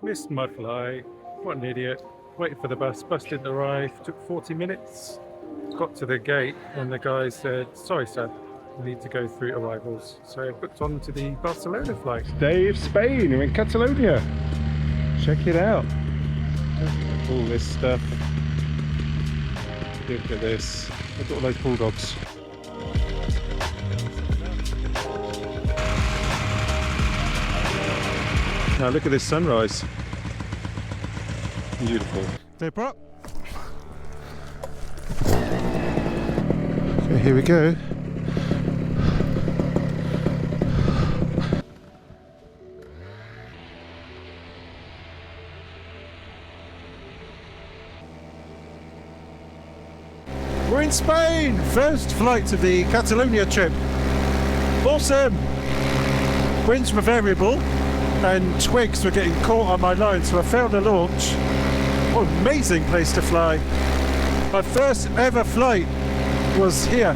Missed my flight. What an idiot. Waited for the bus. Bus didn't arrive. Took 40 minutes. Got to the gate and the guy said, "Sorry, sir, we need to go through arrivals." So I booked on to the Barcelona flight. Day of Spain. We're in Catalonia. Check it out. All this stuff. Look at this. Look at all those Bulldogs. Now look at this sunrise. Beautiful. Step up. Okay, here we go. We're in Spain! First flight of the Catalonia trip. Awesome! Winds were variable and twigs were getting caught on my line, so I failed the launch. What an amazing place to fly. My first ever flight was here.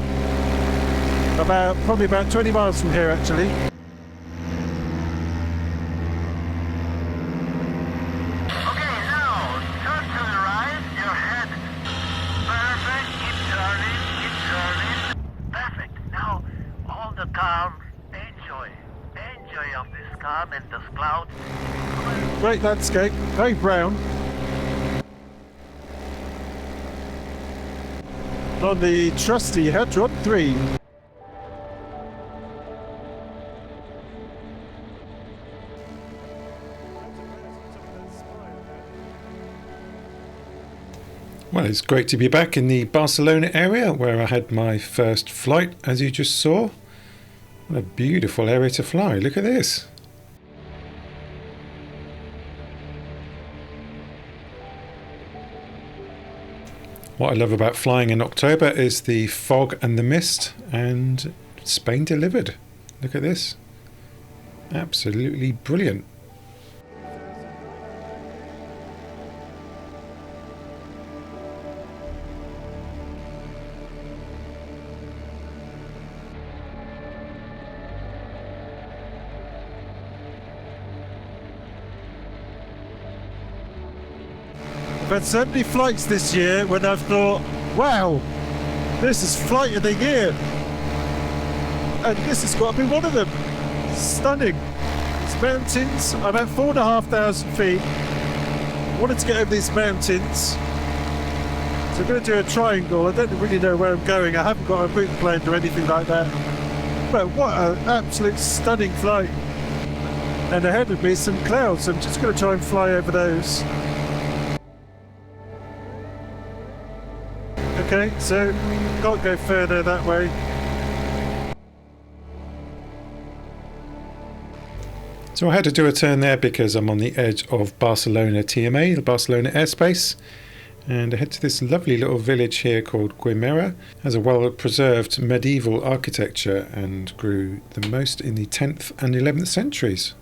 Probably about 20 miles from here actually. Great landscape, very brown. On the trusty Hadron 3. Well, it's great to be back in the Barcelona area where I had my first flight, as you just saw. What a beautiful area to fly, look at this. What I love about flying in October is the fog and the mist, and Spain delivered. Look at this. Absolutely brilliant. I've had so many flights this year when I've thought, wow, this is flight of the year. And this has got to be one of them. Stunning. It's mountains. I'm at 4,500 feet. I wanted to get over these mountains. So I'm going to do a triangle. I don't really know where I'm going. I haven't got a route planned or anything like that. But what an absolute stunning flight. And ahead of me some clouds. I'm just going to try and fly over those. Okay, so can't go further that way. So I had to do a turn there because I'm on the edge of Barcelona TMA, the Barcelona airspace, and I head to this lovely little village here called Girona. It has a well-preserved medieval architecture and grew the most in the 10th and 11th centuries.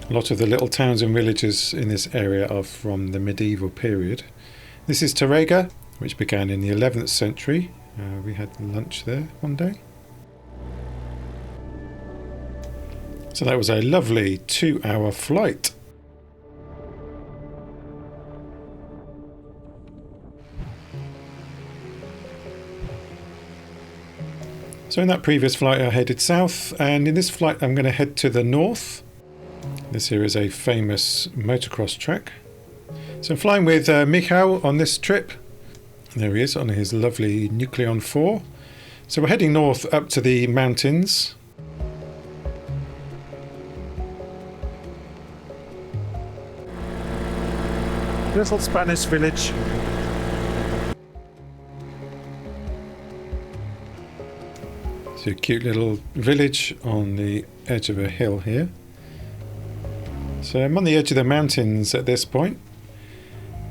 A lot of the little towns and villages in this area are from the medieval period. This is Tarrega, which began in the 11th century. We had lunch there one day. So that was a lovely 2-hour flight. So in that previous flight I headed south, and in this flight I'm going to head to the north. This here is a famous motocross track. So I'm flying with Michal on this trip. There he is on his lovely Nucleon 4. So we're heading north up to the mountains. Little Spanish village. It's a cute little village on the edge of a hill here. So I'm on the edge of the mountains at this point,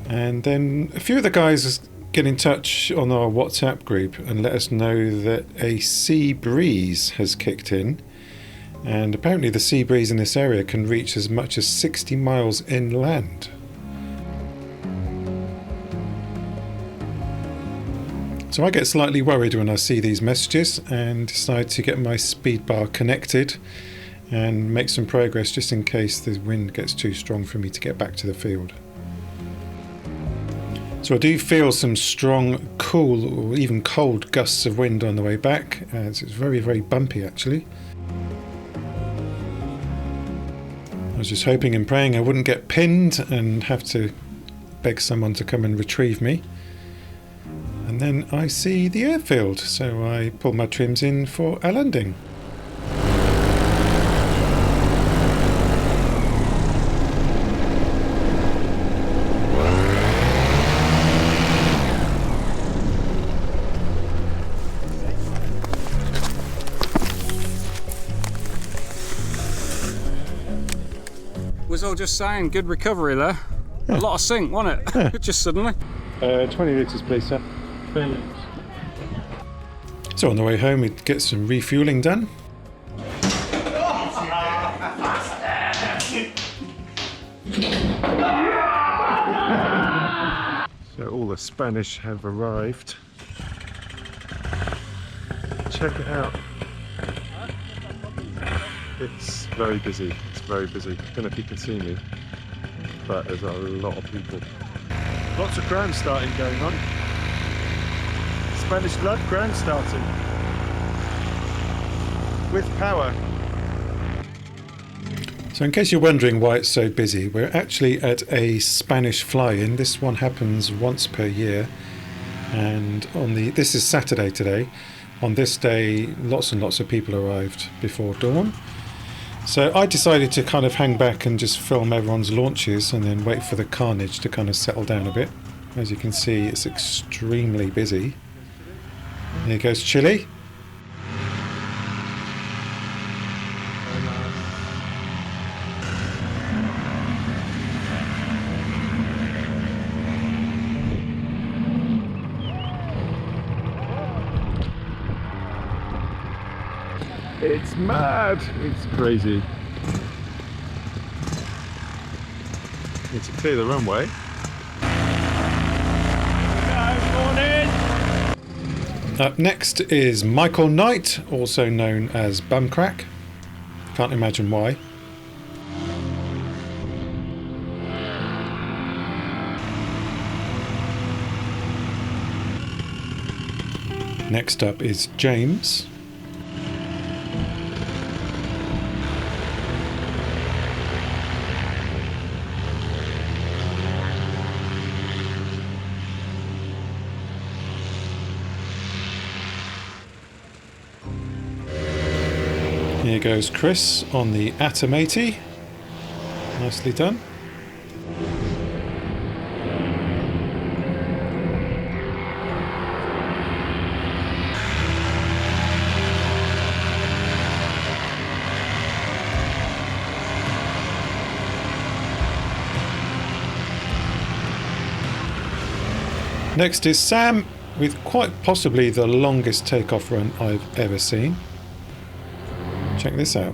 and then a few of the guys get in touch on our WhatsApp group and let us know that a sea breeze has kicked in, and apparently the sea breeze in this area can reach as much as 60 miles inland. So I get slightly worried when I see these messages and decide to get my speed bar connected and make some progress just in case the wind gets too strong for me to get back to the field. So I do feel some strong, cool or even cold gusts of wind on the way back, as it's very, very bumpy actually. I was just hoping and praying I wouldn't get pinned and have to beg someone to come and retrieve me. And then I see the airfield, so I pull my trims in for a landing. Was all just saying, good recovery there. Yeah. A lot of sink, wasn't it? Yeah. Just suddenly. 20 litres please, sir. 20 litres. So on the way home we get some refuelling done. So all the Spanish have arrived. Check it out. It's very busy. It's very busy. I don't know if you can see me, but there's a lot of people. Lots of ground starting going on. Spanish love ground starting with power. So in case you're wondering why it's so busy, we're actually at a Spanish fly-in. This one happens once per year, and this is Saturday today. On this day, lots and lots of people arrived before dawn. So I decided to kind of hang back and just film everyone's launches and then wait for the carnage to kind of settle down a bit. As you can see, it's extremely busy. Here goes Chile. It's mad! It's crazy. Need to clear the runway. Up next is Michael Knight, also known as Bumcrack. Can't imagine why. Next up is James. Here goes Chris on the Atom 80. Nicely done. Next is Sam, with quite possibly the longest takeoff run I've ever seen. Check this out.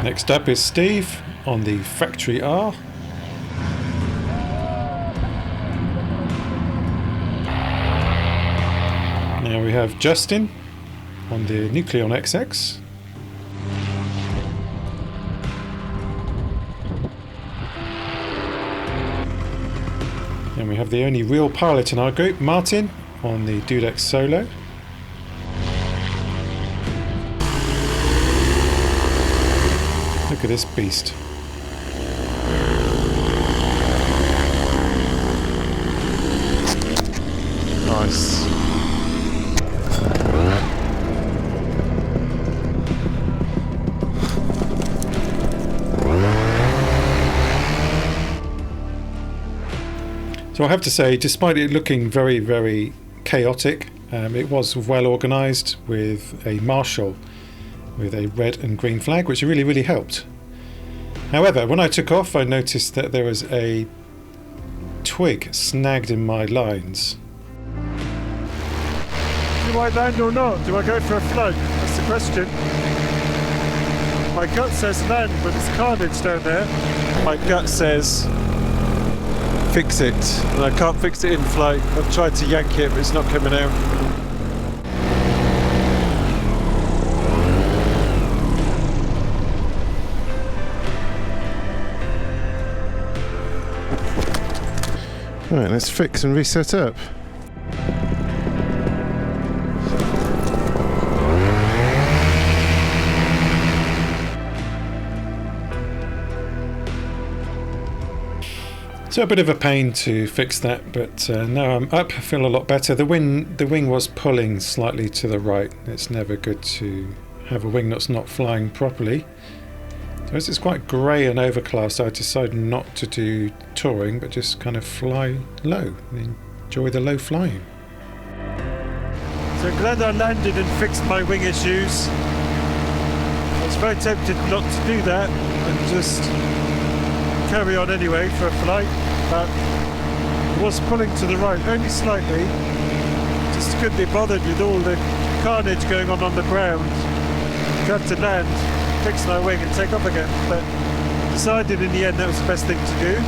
Next up is Steve on the Factory R. Now we have Justin on the Nucleon XX. And we have the only real pilot in our group, Martin, on the Dudek Solo. Look at this beast. Nice. So I have to say, despite it looking very, very chaotic, it was well organised with a marshal with a red and green flag, which really, really helped. However, when I took off, I noticed that there was a twig snagged in my lines. Do I land or not? Do I go for a float? That's the question. My gut says land, but it's carnage down there. My gut says fix it, and I can't fix it in flight. I've tried to yank it, but it's not coming out. Right, let's fix and reset up. So a bit of a pain to fix that, but now I'm up, I feel a lot better. The wing was pulling slightly to the right. It's never good to have a wing that's not flying properly. So as it's quite grey and overcast, I decided not to do touring, but just kind of fly low and enjoy the low flying. So glad I landed and fixed my wing issues. I was very tempted not to do that and just carry on anyway for a flight, but it was pulling to the right only slightly. Just couldn't be bothered with all the carnage going on the ground. Got to land, fix my wing and take off again, but decided in the end that was the best thing to do.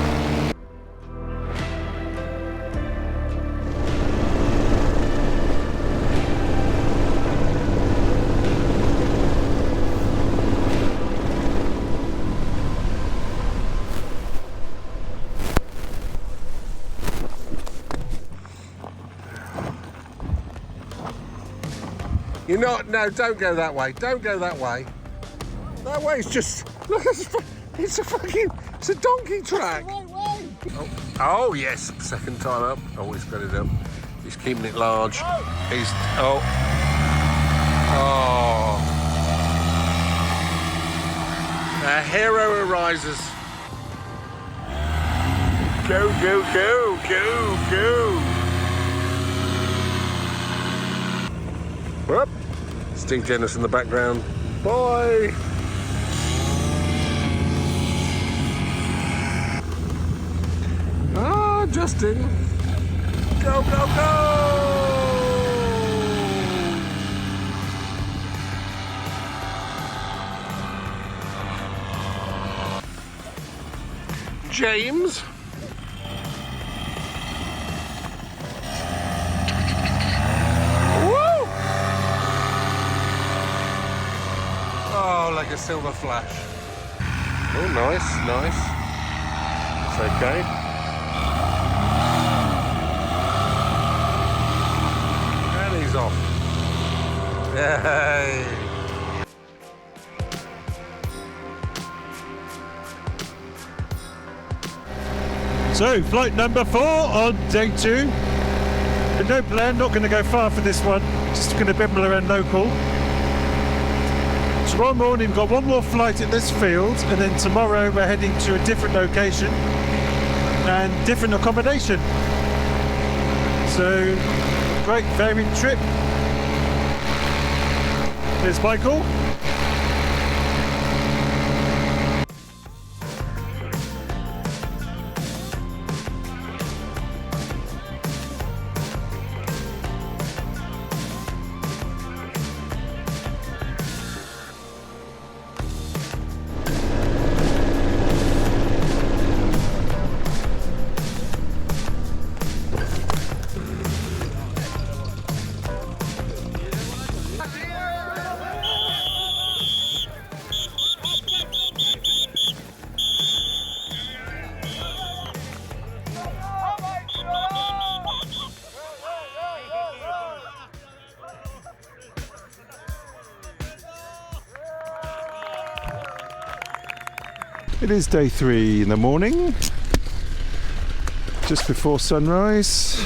You're not, no, don't go that way. Don't go that way. That way's just, look, it's a donkey track. Oh, yes, second time up. Oh, he's got it up. He's keeping it large. He's, oh. A hero arises. Go, go, go, go, go. Whoop. Steve Jennis in the background. Boy! Ah, Justin. Go, go, go! James. Oh, like a silver flash. Oh, nice, nice. It's okay. And he's off. Yay! So, flight number 4 on day 2. With no plan, not going to go far for this one. Just going to bimble around local. Tomorrow morning, got one more flight at this field, and then tomorrow we're heading to a different location and different accommodation. So, great varied trip. There's Michael. It is day 3 in the morning, just before sunrise.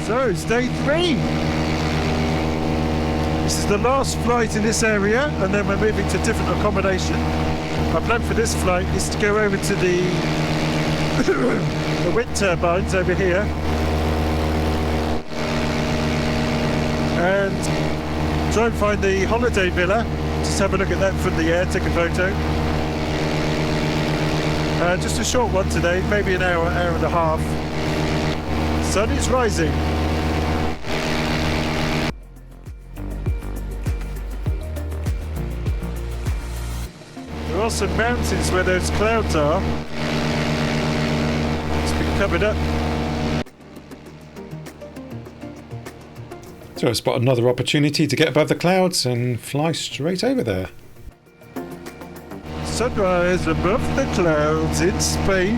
So it's day 3. This is the last flight in this area, and then we're moving to different accommodation. Our plan for this flight is to go over to the wind turbines over here, and try and find the holiday villa. Just have a look at that from the air, take a photo. Just a short one today, maybe an hour, hour and a half. Sun is rising. There are some mountains where those clouds are. It's been covered up. So I spot another opportunity to get above the clouds and fly straight over there. Sunrise above the clouds in Spain.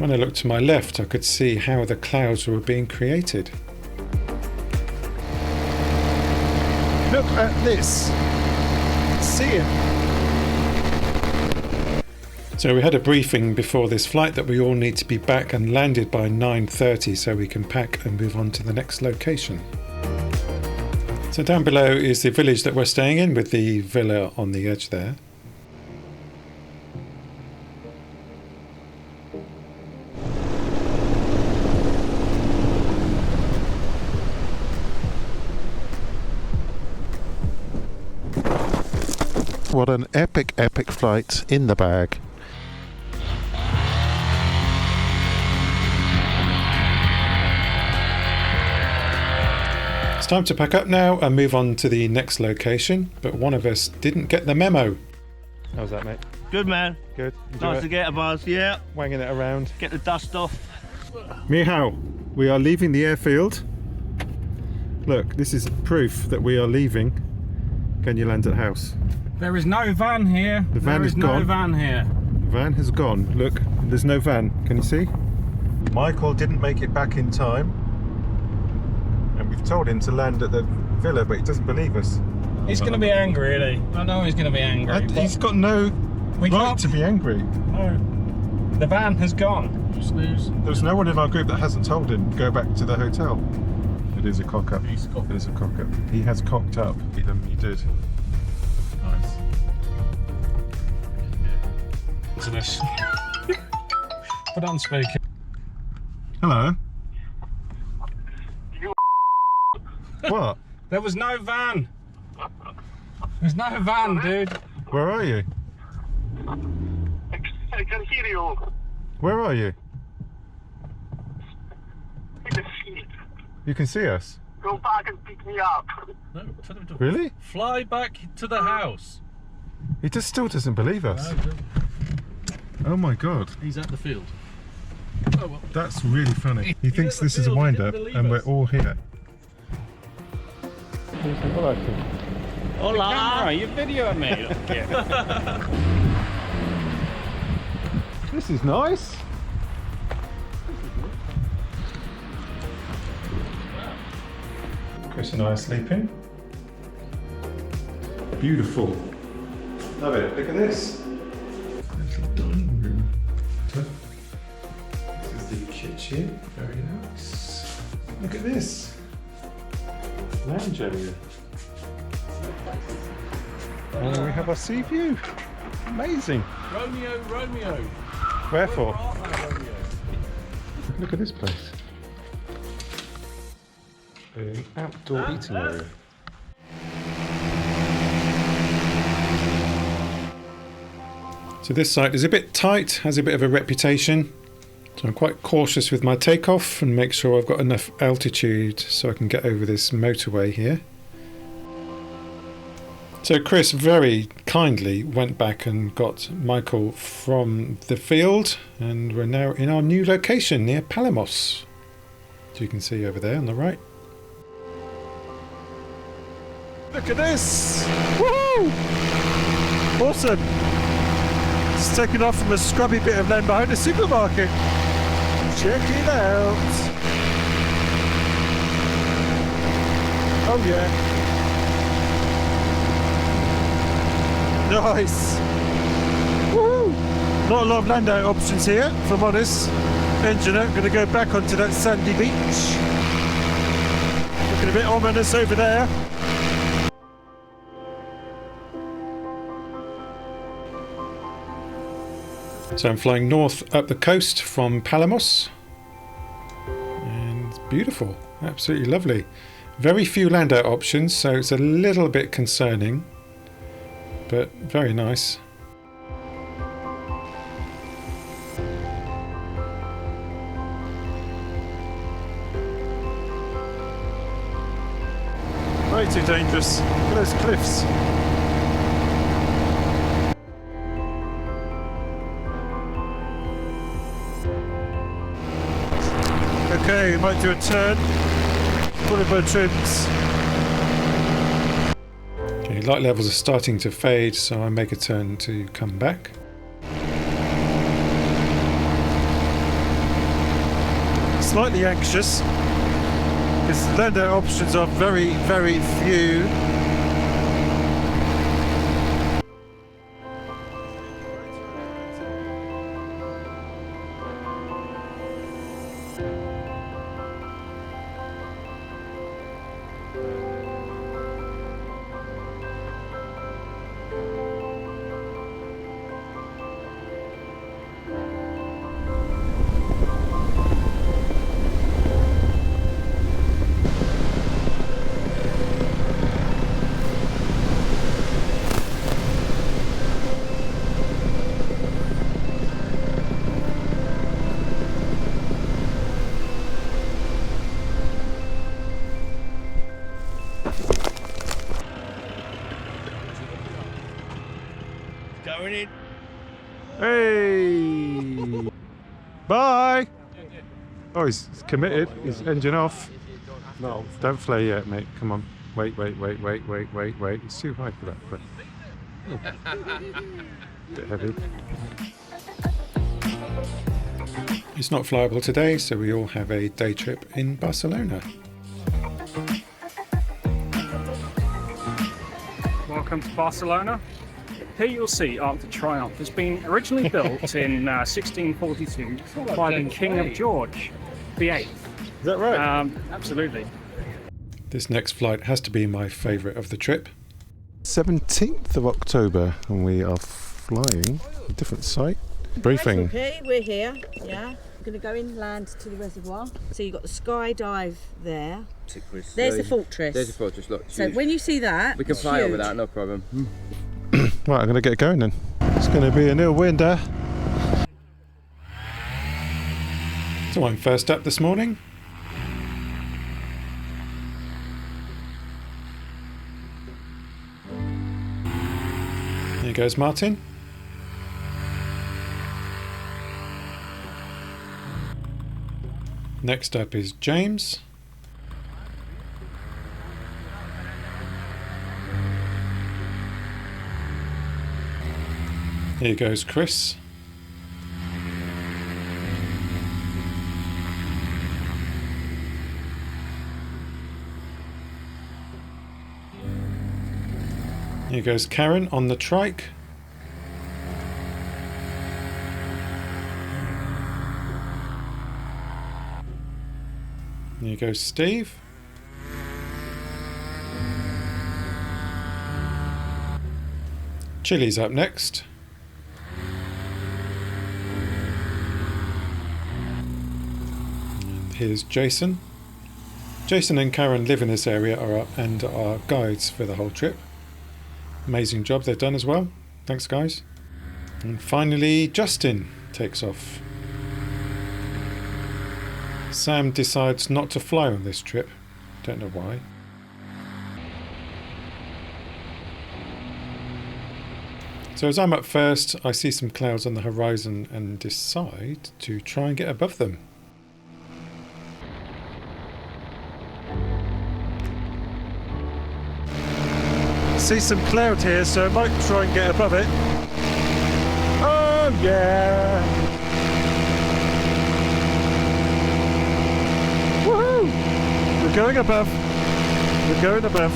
When I looked to my left, I could see how the clouds were being created. Look at this. See it. So we had a briefing before this flight that we all need to be back and landed by 9:30 so we can pack and move on to the next location. So down below is the village that we're staying in with the villa on the edge there. What an epic, epic flight in the bag. It's time to pack up now and move on to the next location, but one of us didn't get the memo. How's that, mate? Good man. Good. Enjoy Nice it? to get a buzz, yeah. Wanging it around. Get the dust off. Michal, we are leaving the airfield. Look, this is proof that we are leaving. Can you land at house? There is no van here. The van there is is no gone. van here. The van has gone. Look, there's no van. Can you see? Michael didn't make it back in time. And we've told him to land at the villa, but he doesn't believe us. He's going to be angry, isn't he? I know he's going to be angry. And but he's got no we right can't. to be angry. No. The van has gone. There's no one in our group that hasn't told him to go back to the hotel. It is a cock up. It is a cock up. He has cocked up. He did. Nice. To this. Put on speaker. Hello. What? There was no van. There's no van, dude. Where are you? I can hear you. Where are you? In the field. You can see us. Go back and pick me up. No, tell him to Really? fly back to the house. He just still doesn't believe us. Oh my god. He's at the field. Oh, well. That's really funny. He He's thinks at the this is a field, he wind didn't up believe and we're us. all here. Hola. Camera, you videoing me. This is nice. Chris and I are sleeping. Beautiful. Love it. Look at this. Little dining room. This is the kitchen. Very nice. Look at this. Lounge area. And then we have our sea view. Amazing. Romeo. Wherefore? Where are they, Romeo? Look at this place. An outdoor eating area. So this site is a bit tight, has a bit of a reputation. So I'm quite cautious with my takeoff and make sure I've got enough altitude so I can get over this motorway here. So Chris very kindly went back and got Michael from the field, and we're now in our new location near Palamos, as you can see over there on the right. Look at this! Woo! Awesome! It's taken off from a scrubby bit of land behind a supermarket. Check it out! Oh yeah. Nice! Woo! Not a lot of land-out options here, if I'm honest. Engineer, going to go back onto that sandy beach. Looking a bit ominous over there. So I'm flying north up the coast from Palamos, and it's beautiful, absolutely lovely. Very few land out options, so it's a little bit concerning, but very nice. Way too dangerous. Look at those cliffs. Okay, might do a turn. Pulling my trims. Okay, light levels are starting to fade, so I make a turn to come back. Slightly anxious because the land out options are very, very few. Going in. Hey! Bye! Oh, he's committed. He's engine off. No, don't flare yet, mate. Come on. Wait. It's too high for that. But... bit heavy. It's not flyable today, so we all have a day trip in Barcelona. Welcome to Barcelona. Here you'll see Arc de Triomphe has been originally built in 1642 by the King of George VIII. Is that right? Absolutely. This next flight has to be my favourite of the trip. 17th of October, and we are flying a different site. Briefing. Okay, we're here. Yeah, we're going to go inland to the reservoir. So you've got the skydive there. There's the fortress. There's the fortress, look. So when you see that, we can fly over that, no problem. Right, I'm going to get going then. It's going to be a nil winder. So I'm first up this morning. Here goes Martin. Next up is James. Here goes Chris. Here goes Karen on the trike. Here goes Steve. Chili's up next. And here's Jason. Jason and Karen live in this area and are guides for the whole trip. Amazing job they've done as well. Thanks, guys. And finally, Justin takes off. Sam decides not to fly on this trip. Don't know why. So as I'm up first, I see some clouds on the horizon and decide to try and get above them. See some cloud here, so I might try and get above it. Oh yeah! Woohoo! We're going above. We're going above.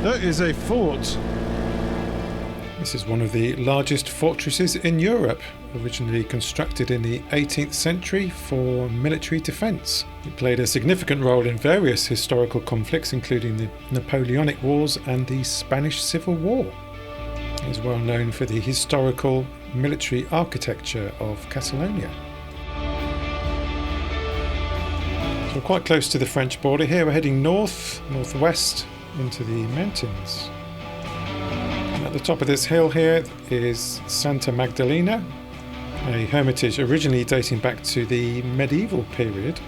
That is a fort. This is one of the largest fortresses in Europe, originally constructed in the 18th century for military defence. It played a significant role in various historical conflicts, including the Napoleonic Wars and the Spanish Civil War. It is well known for the historical military architecture of Catalonia. So we're quite close to the French border here. We're heading northwest into the mountains. At the top of this hill here is Santa Magdalena, a hermitage originally dating back to the medieval period.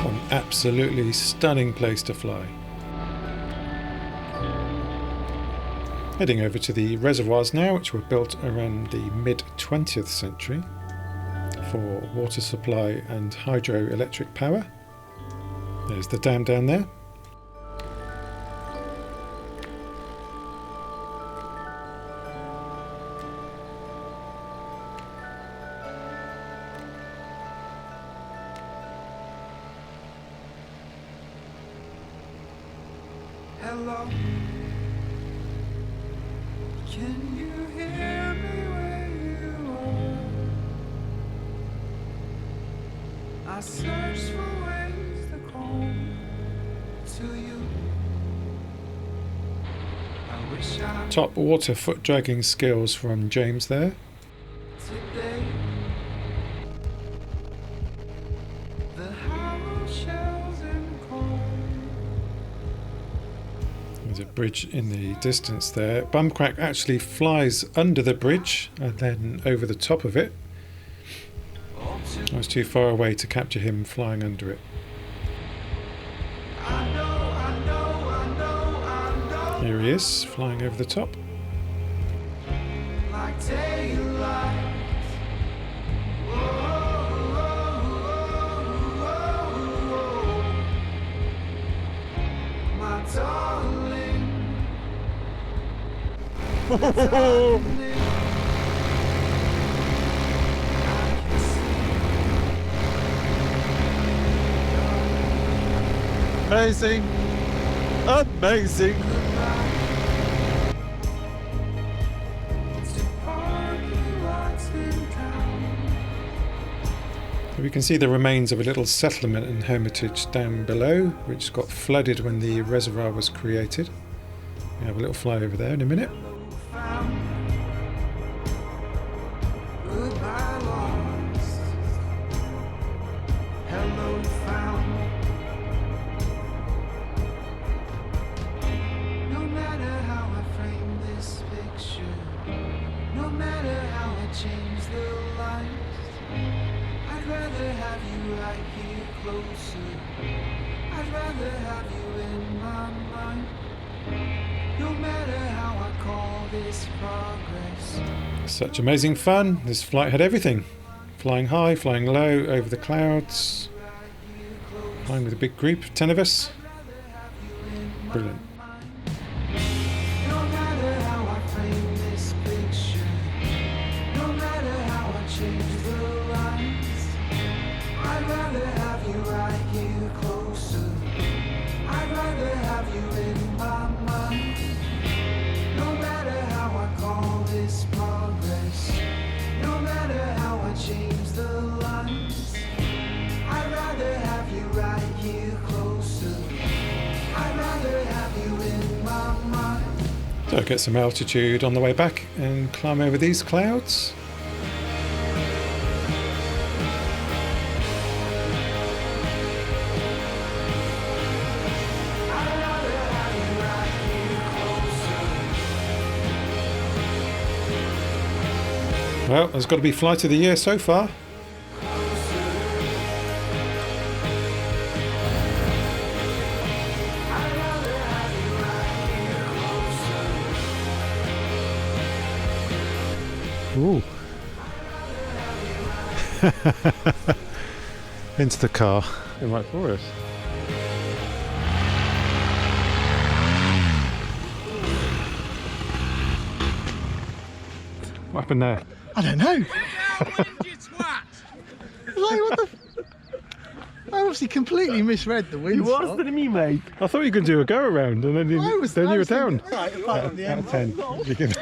An absolutely stunning place to fly. Heading over to the reservoirs now, which were built around the mid-20th century for water supply and hydroelectric power. There's the dam down there. Hello. Can you hear me where you are? I search for ways to come to you. I wish I Top water foot dragging skills from James there. today. The hollow shells and cold. There's a bridge in the distance there. Bumcrack actually flies under the bridge and then over the top of it. I was too far away to capture him flying under it. I know. Here he is, flying over the top. Like daylight. My darling. Amazing. Amazing. We can see the remains of a little settlement and hermitage down below, which got flooded when the reservoir was created. We have a little fly over there in a minute. Goodbye lost. Hello found. No matter how I frame this picture, no matter how I change the lights, I'd rather have you right here closer. I'd rather have you in my mind. No matter how I call this progress. Such amazing fun. This flight had everything. Flying high, flying low, over the clouds. Flying with a big group, 10 of us. Brilliant. No matter how I frame this picture, no matter how I change the lines, I'd rather have you right here closer. I'd rather have you in my mind. No matter how I call this progress, no matter how I change the lines, I'd rather have you right here closer. I'd rather have you in my mind. So get some altitude on the way back and climb over these clouds. Well, there's got to be flight of the year so far. Ooh. Into the car. In right for us. What happened there? I don't know. Like, what the? I obviously completely misread the wind. Worse than me, mate. I thought you could do a go around and then you were down. Right, apart from the Out end. of 10. You can-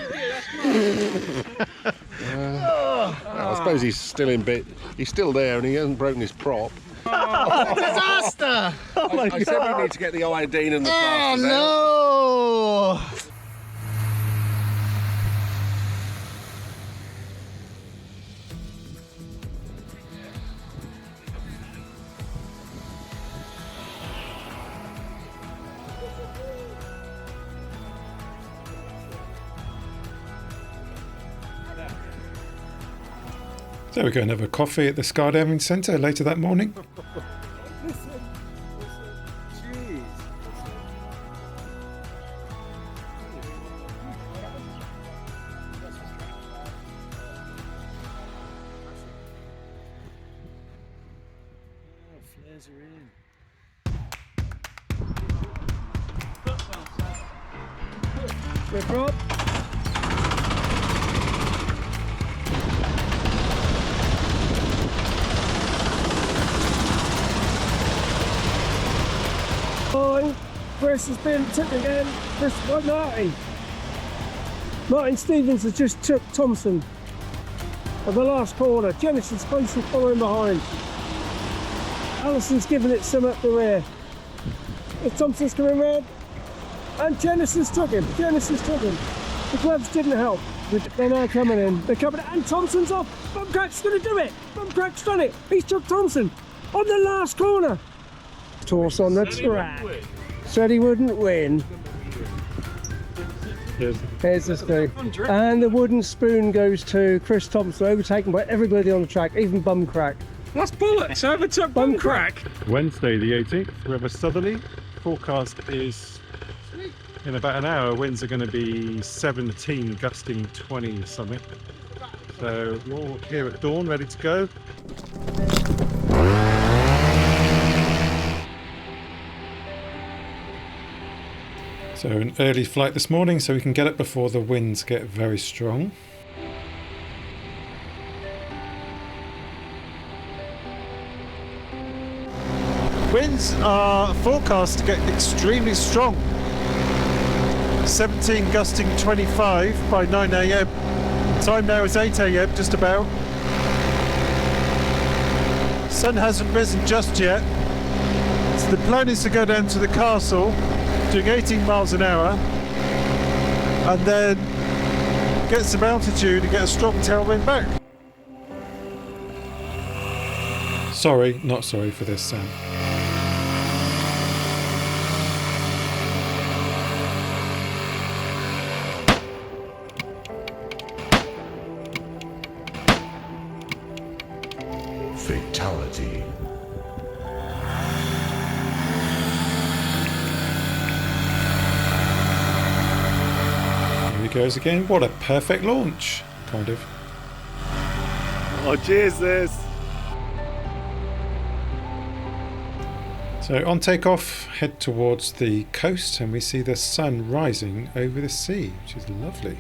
I suppose he's still in bit. He's still there and he hasn't broken his prop. Disaster! I said we need to get the iodine and the Oh plasters out. no! So we're going to have a coffee at the skydiving centre later that morning. Flares are in. Good Rob. Chris has been tipped again. Chris, what Martin? Martin Stevens has just took Thompson at the last corner. Genesis closely following behind. Allison's giving it some up the rear. If Thompson's coming round, and Genesis took him. The gloves didn't help. They're now coming in. They're coming in, and Thompson's off. Bumcrack's going to do it. Bumcrack's done it. He's took Thompson on the last corner. Toss on the track. Said he wouldn't win. Here's the thing. And the wooden spoon goes to Chris Thompson, overtaken by everybody on the track, even Bumcrack. That's bollocks. I overtook Bumcrack. Wednesday the 18th, we have a southerly. Forecast is in about an hour, winds are going to be 17, gusting 20 or something. So we're all here at dawn, ready to go. So an early flight this morning so we can get up before the winds get very strong. Winds are forecast to get extremely strong. 17 gusting 25 by 9 a.m. Time now is 8 a.m. just about. Sun hasn't risen just yet. So the plan is to go down to the castle doing 18 miles an hour and then get some altitude and get a strong tailwind back. Sorry, not sorry for this, Sam. Fatality. Here he goes again. What a perfect launch, kind of. Oh, Jesus! So on takeoff, head towards the coast and we see the sun rising over the sea, which is lovely.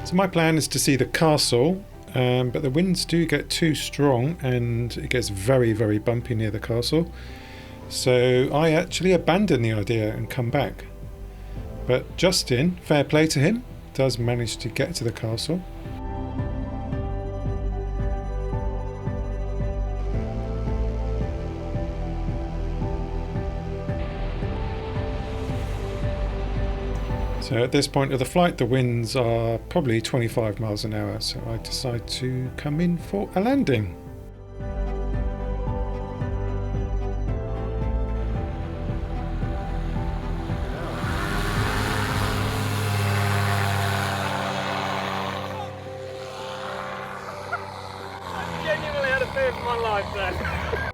So my plan is to see the castle, but the winds do get too strong and it gets very, very bumpy near the castle. So I actually abandon the idea and come back. But Justin, fair play to him, does manage to get to the castle. So at this point of the flight, the winds are probably 25 miles an hour, so I decide to come in for a landing. Genuinely had a fear for my life there.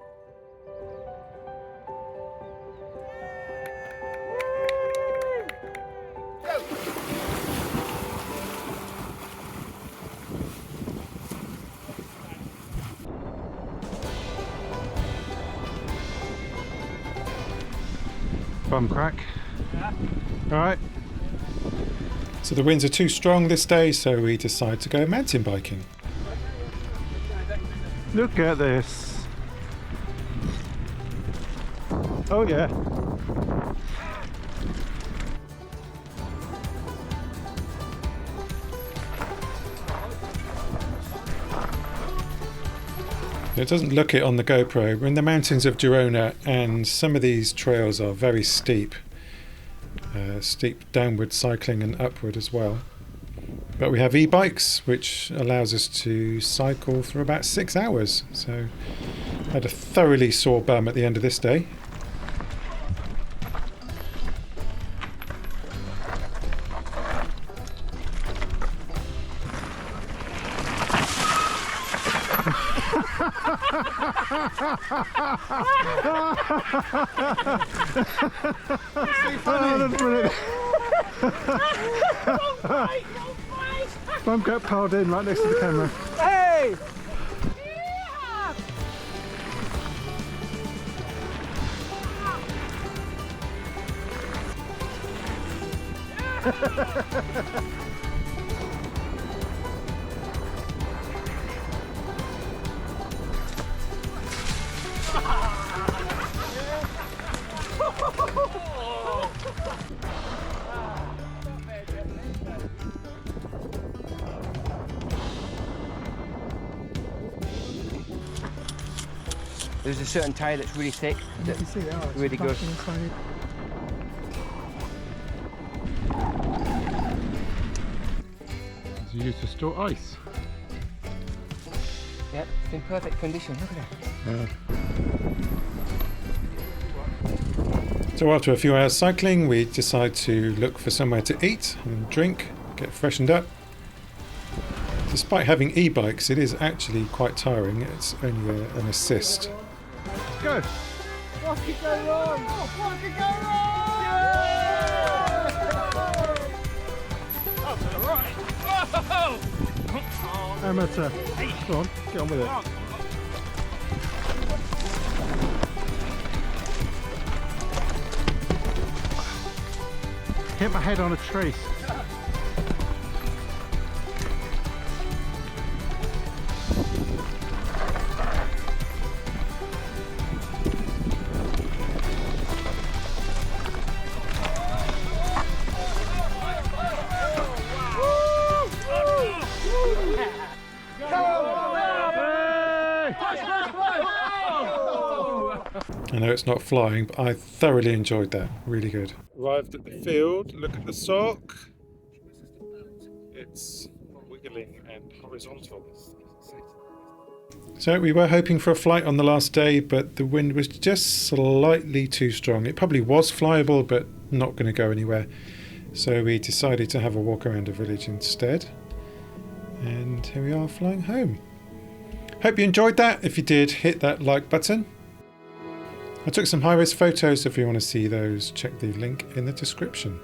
bum crack. Alright. So the winds are too strong this day, so we decide to go mountain biking. Look at this. Oh yeah. It doesn't look it on the GoPro. We're in the mountains of Girona, and some of these trails are very steep. Steep downward cycling and upward as well. But we have e-bikes, which allows us to cycle for about 6 hours. So I had a thoroughly sore bum at the end of this day. Bum got piled in right next to the camera. Hey! There's a certain tyre that's really thick, that's really good. It's used to store ice. Yep, it's in perfect condition, look at it. So after a few hours cycling, we decide to look for somewhere to eat and drink, get freshened up. Despite having e-bikes, it is actually quite tiring. It's only an assist. Go! What could go wrong? What could go wrong? Amateur. Go on, get on with it. Hit my head on a tree. I know it's not flying, but I thoroughly enjoyed that. Really good. Arrived at the field. Look at the sock. It's wiggling and horizontal. So we were hoping for a flight on the last day, but the wind was just slightly too strong. It probably was flyable, but not going to go anywhere. So we decided to have a walk around the village instead. And here we are flying home. Hope you enjoyed that. If you did, hit that like button. I took some high-res photos, so if you want to see those, check the link in the description.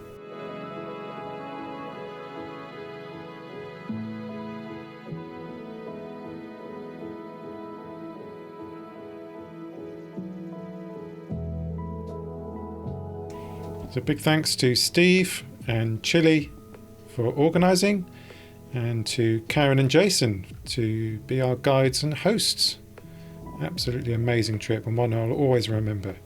So big thanks to Steve and Chili for organising, and to Karen and Jason to be our guides and hosts. Absolutely amazing trip, and one I'll always remember.